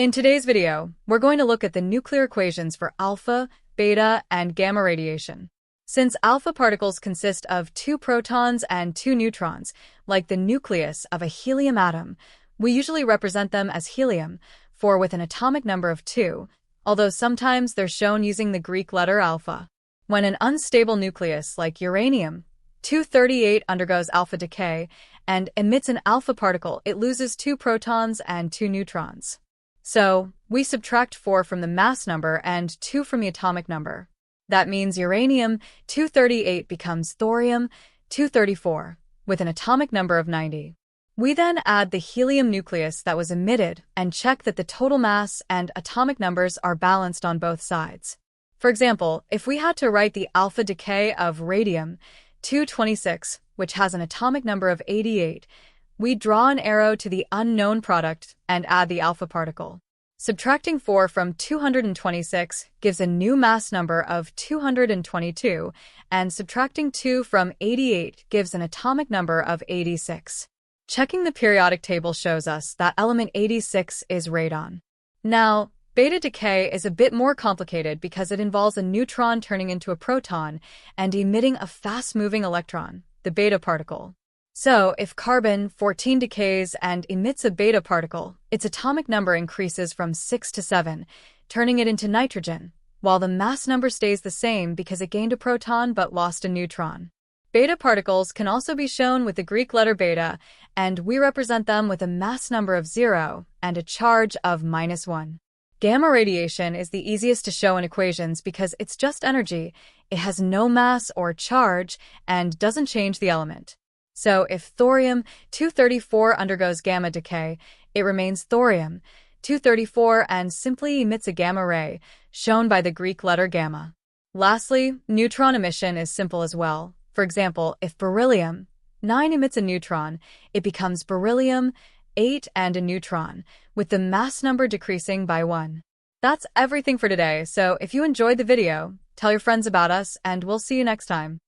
In today's video, we're going to look at the nuclear equations for alpha, beta, and gamma radiation. Since alpha particles consist of 2 protons and 2 neutrons, like the nucleus of a helium atom, we usually represent them as helium, with an atomic number of 2, although sometimes they're shown using the Greek letter alpha. When an unstable nucleus like uranium-238 undergoes alpha decay and emits an alpha particle, it loses 2 protons and 2 neutrons. So, we subtract 4 from the mass number and 2 from the atomic number. That means uranium-238 becomes thorium-234, with an atomic number of 90. We then add the helium nucleus that was emitted and check that the total mass and atomic numbers are balanced on both sides. For example, if we had to write the alpha decay of radium-226, which has an atomic number of 88, we draw an arrow to the unknown product and add the alpha particle. Subtracting 4 from 226 gives a new mass number of 222, and subtracting 2 from 88 gives an atomic number of 86. Checking the periodic table shows us that element 86 is radon. Now, beta decay is a bit more complicated because it involves a neutron turning into a proton and emitting a fast-moving electron, the beta particle. So, if carbon-14 decays and emits a beta particle, its atomic number increases from 6 to 7, turning it into nitrogen, while the mass number stays the same because it gained a proton but lost a neutron. Beta particles can also be shown with the Greek letter beta, and we represent them with a mass number of 0 and a charge of -1. Gamma radiation is the easiest to show in equations because it's just energy, it has no mass or charge, and doesn't change the element. So if thorium-234 undergoes gamma decay, it remains thorium-234 and simply emits a gamma ray, shown by the Greek letter gamma. Lastly, neutron emission is simple as well. For example, if beryllium-9 emits a neutron, it becomes beryllium-8 and a neutron, with the mass number decreasing by 1. That's everything for today, so if you enjoyed the video, tell your friends about us, and we'll see you next time.